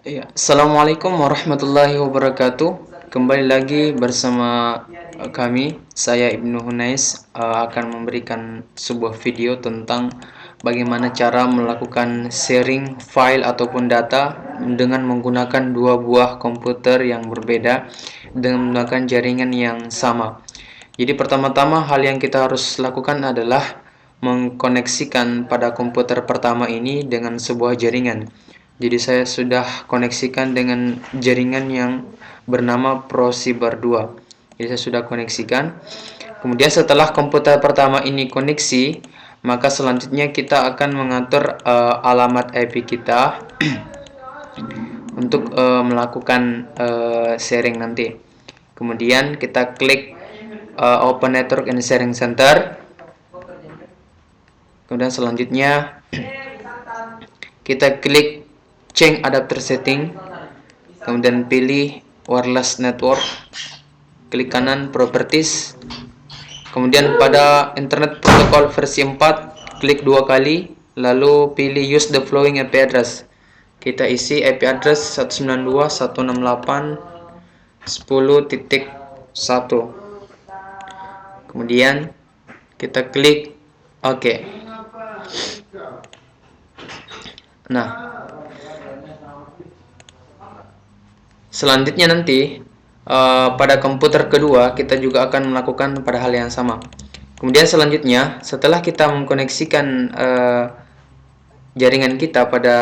Ya, Assalamualaikum warahmatullahi wabarakatuh. Kembali lagi bersama kami, saya Ibnu Hunais akan memberikan sebuah video tentang bagaimana cara melakukan sharing file ataupun data dengan menggunakan dua buah komputer yang berbeda dengan menggunakan jaringan yang sama. Jadi pertama-tama hal yang kita harus lakukan adalah mengkoneksikan pada komputer pertama ini dengan sebuah jaringan. Jadi saya sudah koneksikan dengan jaringan yang bernama Prosibar 2. Jadi saya sudah koneksikan. Kemudian setelah komputer pertama ini koneksi, maka selanjutnya kita akan mengatur alamat IP kita untuk melakukan sharing nanti. Kemudian kita klik Open Network and Sharing Center. Kemudian selanjutnya kita klik Change Adapter Setting. Kemudian pilih Wireless Network. Klik kanan Properties. Kemudian pada Internet Protocol versi 4, klik dua kali, lalu pilih Use the following IP address. Kita isi IP address 192.168.10.1. Kemudian kita klik OK. Nah, selanjutnya nanti pada komputer kedua kita juga akan melakukan pada hal yang sama. Kemudian selanjutnya setelah kita mengkoneksikan jaringan kita pada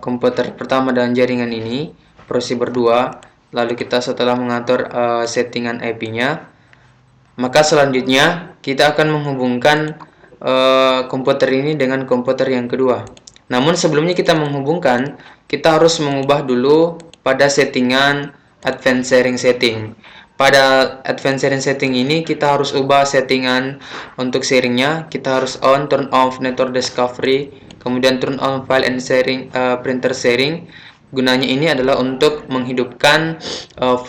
komputer pertama dan jaringan ini Proxy berdua, lalu kita setelah mengatur settingan IP-nya, maka selanjutnya kita akan menghubungkan komputer ini dengan komputer yang kedua. Namun sebelumnya kita menghubungkan, kita harus mengubah dulu pada settingan Advanced Sharing Setting. Pada Advanced Sharing Setting ini kita harus ubah settingan untuk sharingnya. Kita harus turn off network discovery, kemudian turn on file and sharing, printer sharing. Gunanya ini adalah untuk menghidupkan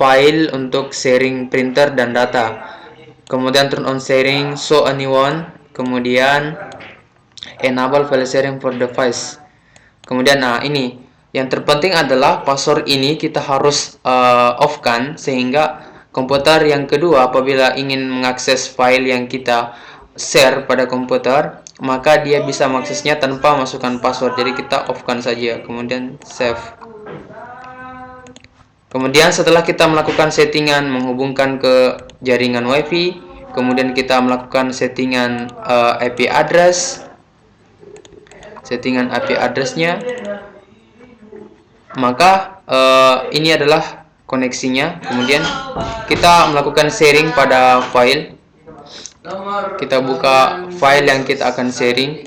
file untuk sharing printer dan data. Kemudian turn on sharing, show anyone, kemudian enable file sharing for device. Kemudian ini yang terpenting adalah password ini kita harus off kan, sehingga komputer yang kedua apabila ingin mengakses file yang kita share pada komputer, maka dia bisa mengaksesnya tanpa masukkan password. Jadi kita off kan saja, kemudian save. Kemudian setelah kita melakukan settingan menghubungkan ke jaringan WiFi, kemudian kita melakukan settingan IP address, settingan IP addressnya, maka ini adalah koneksinya. Kemudian kita melakukan sharing pada file. Kita buka file yang kita akan sharing.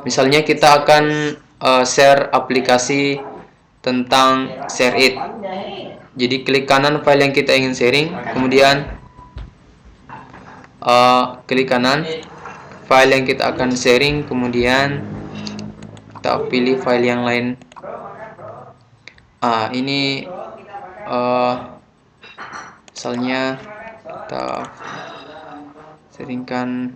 Misalnya kita akan share aplikasi tentang share it. Jadi klik kanan file yang kita ingin sharing, kemudian klik kanan file yang kita akan sharing, kemudian kita pilih file yang lain. Ini misalnya kita sharingkan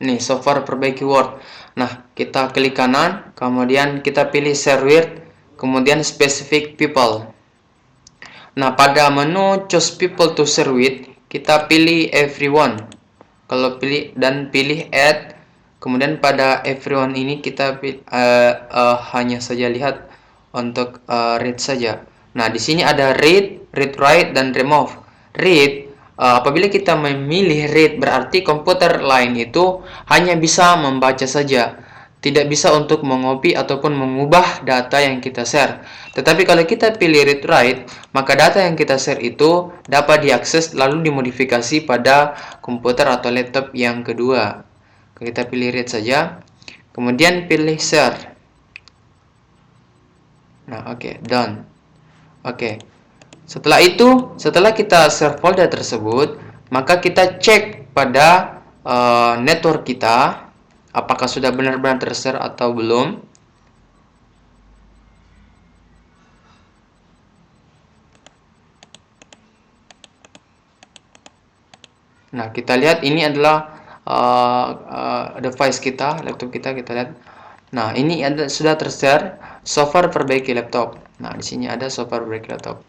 nih, software perbaiki Word. Nah, kita klik kanan, kemudian kita pilih share with, kemudian specific people. Nah, pada menu choose people to share with, kita pilih everyone. Kalau pilih dan pilih add, kemudian pada everyone ini kita hanya saja lihat untuk read saja. Nah, di sini ada read, read write, dan remove. Read, apabila kita memilih read berarti komputer lain itu hanya bisa membaca saja, tidak bisa untuk mengopi ataupun mengubah data yang kita share. Tetapi kalau kita pilih read write, maka data yang kita share itu dapat diakses lalu dimodifikasi pada komputer atau laptop yang kedua. Kita pilih read saja, kemudian pilih share. Nah, oke, done. Oke. Setelah itu, setelah kita share folder tersebut, maka kita cek pada network kita apakah sudah benar-benar tershare atau belum. Nah, kita lihat ini adalah device kita, laptop kita lihat. Nah, ini sudah tershare software perbaiki laptop. Nah, di sini ada software perbaiki laptop.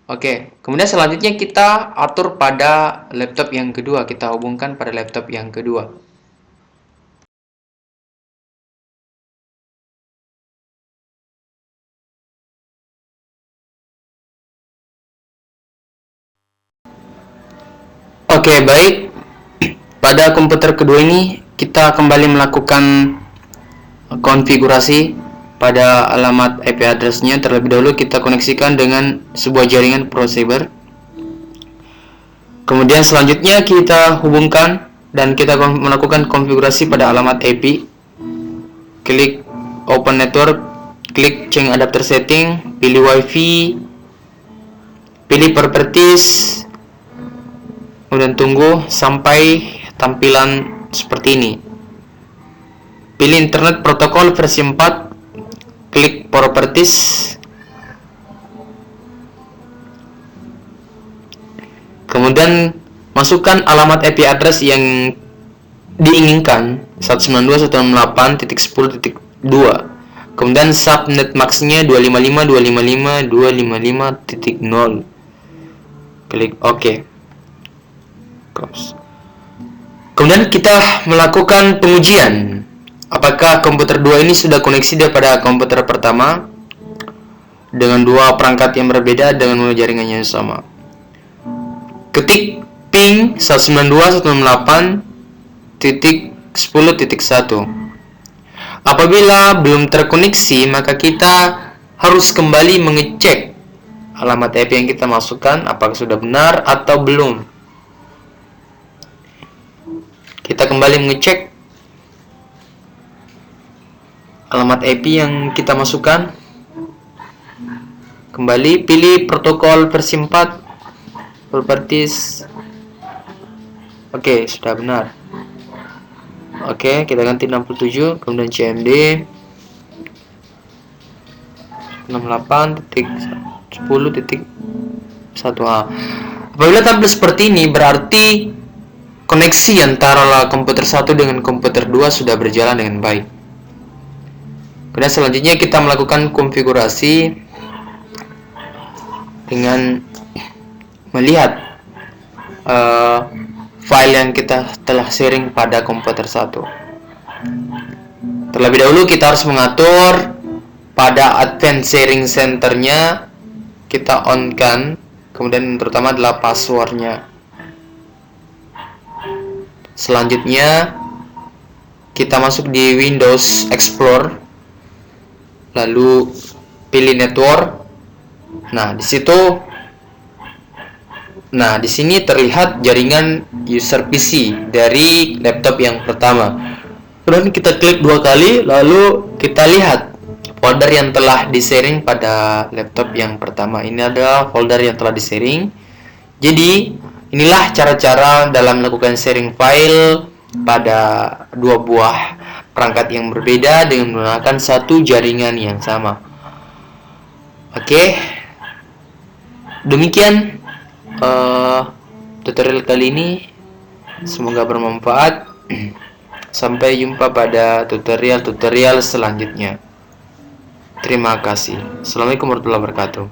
Oke, kemudian selanjutnya kita atur pada laptop yang kedua, kita hubungkan pada laptop yang kedua. Oke, baik. Pada komputer kedua ini kita kembali melakukan konfigurasi pada alamat IP address-nya. Terlebih dahulu kita koneksikan dengan sebuah jaringan pro cyber. Kemudian selanjutnya kita hubungkan dan kita melakukan konfigurasi pada alamat IP. Klik open network, klik change adapter setting, pilih wifi, pilih properties, kemudian tunggu sampai tampilan seperti ini. Pilih internet protokol versi 4, klik properties, kemudian masukkan alamat IP address yang diinginkan 192.168.10.2, kemudian subnet max-nya 255.255.255.0, klik OK. Kemudian kita melakukan pengujian apakah komputer 2 ini sudah koneksi daripada komputer pertama dengan dua perangkat yang berbeda dengan jaringannya yang sama. Ketik ping 192.168.10.1. Apabila belum terkoneksi, maka kita harus kembali mengecek alamat IP yang kita masukkan apakah sudah benar atau belum. Kita kembali mengecek alamat IP yang kita masukkan. Kembali pilih protokol versi 4, properties. Oke, sudah benar. Oke, kita ganti 67, kemudian cmd 68.10.1a. Apabila tampil seperti ini, berarti koneksi antara komputer 1 dengan komputer 2 sudah berjalan dengan baik. Kemudian selanjutnya kita melakukan konfigurasi dengan melihat file yang kita telah sharing pada komputer 1. Terlebih dahulu kita harus mengatur pada advanced sharing center-nya, kita on-kan, kemudian terutama adalah password-nya. Selanjutnya kita masuk di Windows Explorer, lalu pilih network. Nah, di sini terlihat jaringan user PC dari laptop yang pertama. Kemudian kita klik dua kali, lalu kita lihat folder yang telah di-sharing pada laptop yang pertama. Ini adalah folder yang telah di-sharing. Jadi inilah cara-cara dalam melakukan sharing file pada dua buah perangkat yang berbeda dengan menggunakan satu jaringan yang sama. Oke, demikian tutorial kali ini. Semoga bermanfaat. Sampai jumpa pada tutorial selanjutnya. Terima kasih. Assalamualaikum warahmatullahi wabarakatuh.